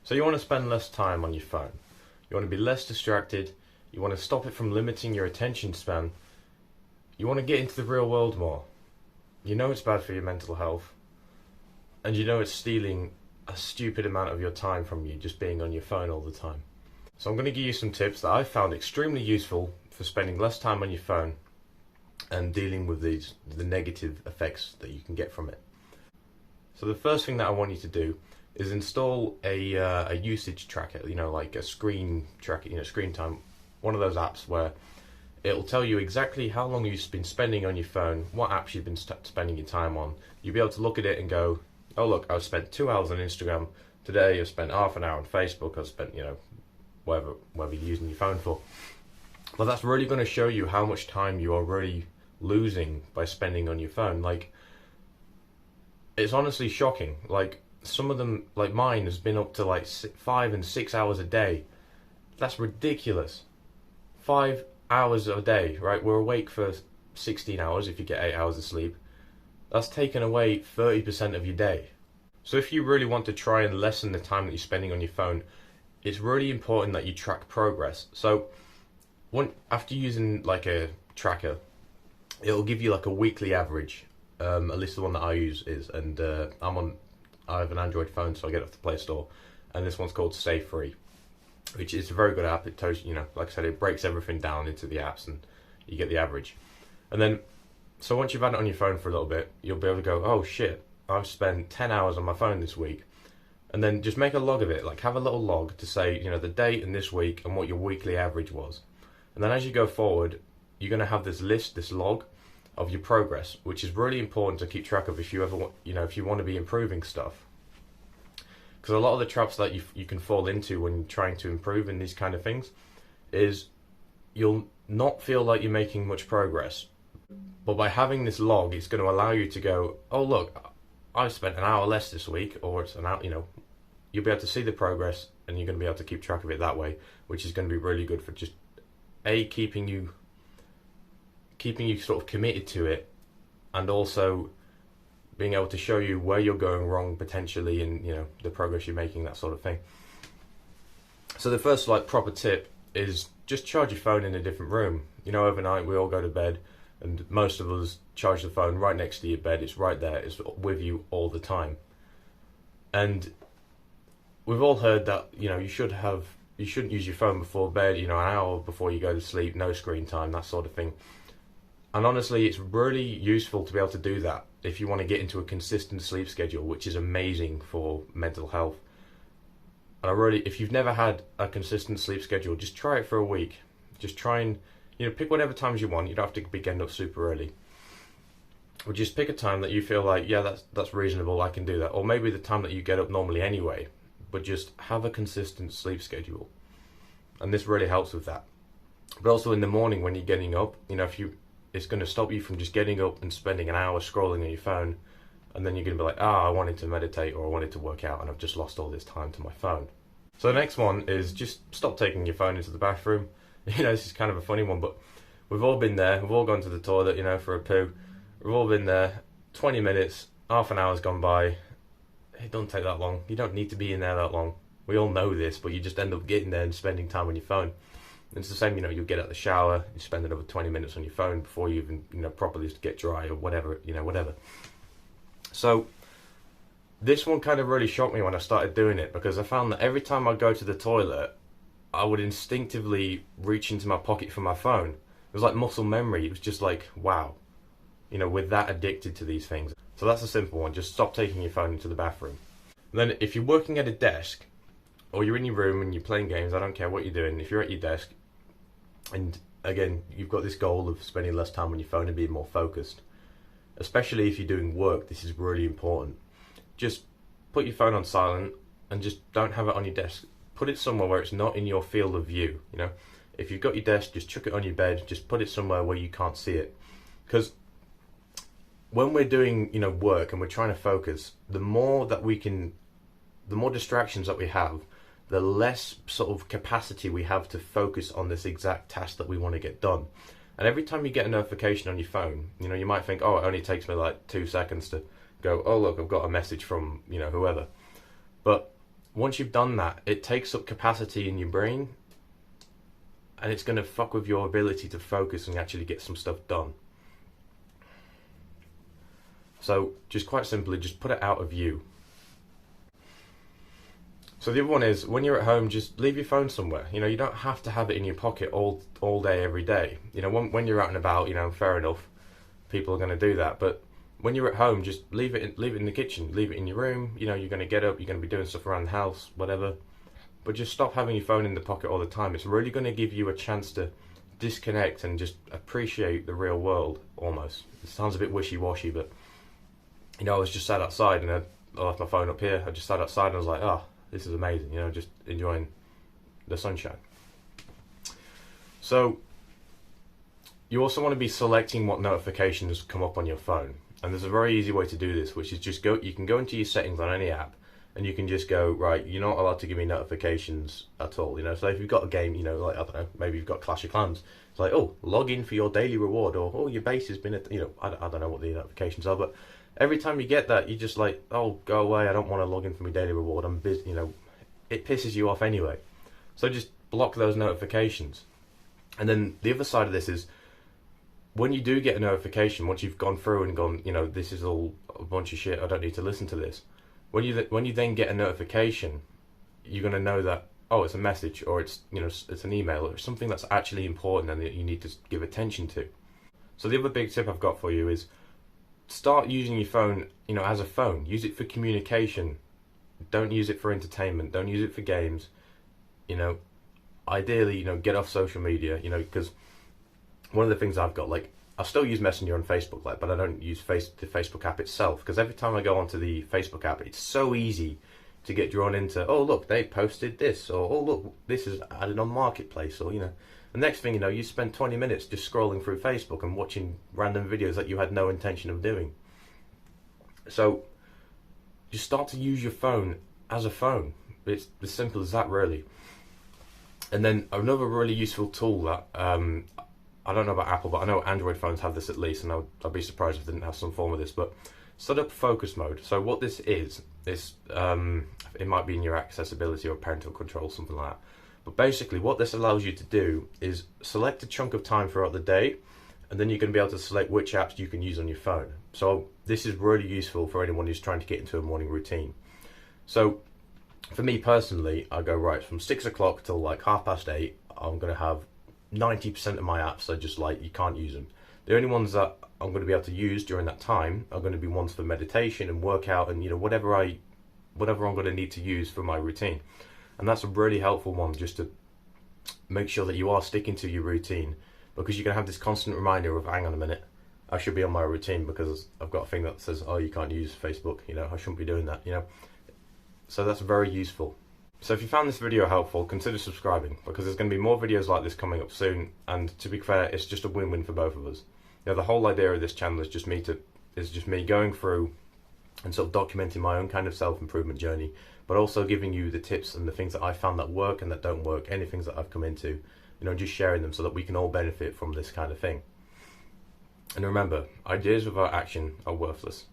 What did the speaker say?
So you want to spend less time on your phone. You want to be less distracted. You want to stop it from limiting your attention span. You want to get into the real world more. You know it's bad for your mental health. And you know it's stealing a stupid amount of your time from you just being on your phone all the time. So I'm going to give you some tips that I found extremely useful for spending less time on your phone and dealing with the negative effects that you can get from it. So the first thing that I want you to do is install a usage tracker, like a screen tracker, screen time, one of those apps where it'll tell you exactly how long you've been spending on your phone, what apps you've been spending your time on. You'll be able to look at it and go, oh look, I've spent 2 hours on Instagram today, I've spent half an hour on Facebook, I've spent, whatever you're using your phone for. But that's really going to show you how much time you are really losing by spending on your phone. Like, it's honestly shocking. Like, some of them, like mine, has been up to like 5 and 6 hours a day. That's ridiculous. 5 hours a day, right? We're awake for 16 hours if you get 8 hours of sleep. That's taken away 30% of your day. So if you really want to try and lessen the time that you're spending on your phone, it's really important that you track progress. So after using like a tracker, it'll give you like a weekly average. At least the one that I use is, and I have an Android phone, so I get it off the Play Store, and this one's called Stay Free, which is a very good app. It tells you, like I said, it breaks everything down into the apps, and you get the average. And then, so once you've had it on your phone for a little bit, you'll be able to go, oh shit, I've spent 10 hours on my phone this week. And then just make a log of it, like have a little log to say, the date and this week and what your weekly average was. And then as you go forward, you're going to have this list, this log of your progress, which is really important to keep track of if you ever want, if you want to be improving stuff. Because a lot of the traps that you can fall into when trying to improve in these kind of things is you'll not feel like you're making much progress. But by having this log, it's going to allow you to go, oh look, I've spent an hour less this week, or it's an hour, you'll be able to see the progress and you're going to be able to keep track of it that way, which is going to be really good for just keeping you sort of committed to it, and also being able to show you where you're going wrong potentially, and the progress you're making, that sort of thing. So the first proper tip is just charge your phone in a different room. Overnight we all go to bed, and most of us charge the phone right next to your bed. It's right there. It's with you all the time. And we've all heard that you shouldn't use your phone before bed. An hour before you go to sleep, no screen time, that sort of thing. And honestly, it's really useful to be able to do that if you want to get into a consistent sleep schedule, which is amazing for mental health. And if you've never had a consistent sleep schedule, just try it for a week. Just try and pick whatever times you want. You don't have to be getting up super early. Or just pick a time that you feel like, yeah, that's reasonable, I can do that. Or maybe the time that you get up normally anyway, but just have a consistent sleep schedule. And this really helps with that. But also in the morning when you're getting up, it's going to stop you from just getting up and spending an hour scrolling on your phone, and then you're going to be like, I wanted to meditate or I wanted to work out and I've just lost all this time to my phone. So the next one is just stop taking your phone into the bathroom. This is kind of a funny one, but we've all been there. We've all gone to the toilet, for a poo. We've all been there. 20 minutes, half an hour's gone by. It don't take that long. You don't need to be in there that long. We all know this, but you just end up getting there and spending time on your phone. And it's the same, you'll get out of the shower, you spend another 20 minutes on your phone before you even, properly get dry or whatever, whatever. So this one kind of really shocked me when I started doing it, because I found that every time I go to the toilet, I would instinctively reach into my pocket for my phone. It was like muscle memory. It was just like, wow, we're that addicted to these things. So that's a simple one. Just stop taking your phone into the bathroom. And then if you're working at a desk, or you're in your room and you're playing games, I don't care what you're doing, if you're at your desk, and again, you've got this goal of spending less time on your phone and being more focused, especially if you're doing work, this is really important. Just put your phone on silent and just don't have it on your desk. Put it somewhere where it's not in your field of view. If you've got your desk, just chuck it on your bed, just put it somewhere where you can't see it. Because when we're doing work and we're trying to focus, the more distractions that we have, the less sort of capacity we have to focus on this exact task that we want to get done. And every time you get a notification on your phone, you might think, oh, it only takes me like 2 seconds to go, oh look, I've got a message from whoever. But once you've done that, it takes up capacity in your brain, and it's going to fuck with your ability to focus and actually get some stuff done. So just quite simply, just put it out of view. So the other one is, when you're at home, just leave your phone somewhere. You know, you don't have to have it in your pocket all day, every day. You know, when you're out and about, you know, fair enough, people are going to do that. But when you're at home, just leave it in the kitchen, leave it in your room. You know, you're going to get up, you're going to be doing stuff around the house, whatever. But just stop having your phone in the pocket all the time. It's really going to give you a chance to disconnect and just appreciate the real world, almost. It sounds a bit wishy-washy, but, you know, I was just sat outside and I left my phone up here. I just sat outside and I was like, oh, this is amazing, you know, just enjoying the sunshine. So you also want to be selecting what notifications come up on your phone. And there's a very easy way to do this, which is just you can go into your settings on any app, and you can just go, right, you're not allowed to give me notifications at all, you know. So if you've got a game, you know, like, I don't know, maybe you've got Clash of Clans, it's like, oh, log in for your daily reward, or, oh, your base has been, you know, I don't know what the notifications are, but every time you get that, you're just like, oh, go away, I don't want to log in for my daily reward, I'm busy, you know. It pisses you off anyway. So just block those notifications. And then the other side of this is, when you do get a notification, once you've gone through and gone, you know, this is all a bunch of shit, I don't need to listen to this. When you then get a notification, you're going to know that, oh, it's a message, or it's, you know, it's an email, or something that's actually important and that you need to give attention to. So the other big tip I've got for you is, start using your phone, you know, as a phone. Use it for communication. Don't use it for entertainment. Don't use it for games. You know, ideally, you know, get off social media, you know, because one of the things I've got, like, I still use Messenger on Facebook, like, but I don't use the Facebook app itself, because every time I go onto the Facebook app, it's so easy to get drawn into, oh, look, they posted this, or, oh, look, this is added on Marketplace, or, you know, the next thing you know, you spend 20 minutes just scrolling through Facebook and watching random videos that you had no intention of doing. So just start to use your phone as a phone. It's as simple as that, really. And then another really useful tool that, I don't know about Apple, but I know Android phones have this at least, and I'd be surprised if they didn't have some form of this, but set up focus mode. So what this is, it might be in your accessibility or parental control, something like that. But basically what this allows you to do is select a chunk of time throughout the day, and then you're going to be able to select which apps you can use on your phone. So this is really useful for anyone who's trying to get into a morning routine. So for me personally, I go, right, from 6 o'clock till like 8:30, I'm going to have 90% of my apps are just like, you can't use them. The only ones that I'm going to be able to use during that time are going to be ones for meditation and workout and, you know, whatever I'm going to need to use for my routine. And that's a really helpful one, just to make sure that you are sticking to your routine, because you're going to have this constant reminder of, hang on a minute, I should be on my routine because I've got a thing that says, oh, you can't use Facebook, you know, I shouldn't be doing that, you know. So that's very useful. So if you found this video helpful, consider subscribing, because there's going to be more videos like this coming up soon, and to be fair, it's just a win-win for both of us. You know, the whole idea of this channel is just me going through and sort of documenting my own kind of self-improvement journey, but also giving you the tips and the things that I found that work and that don't work, any things that I've come into, you know, just sharing them so that we can all benefit from this kind of thing. And remember, ideas without action are worthless.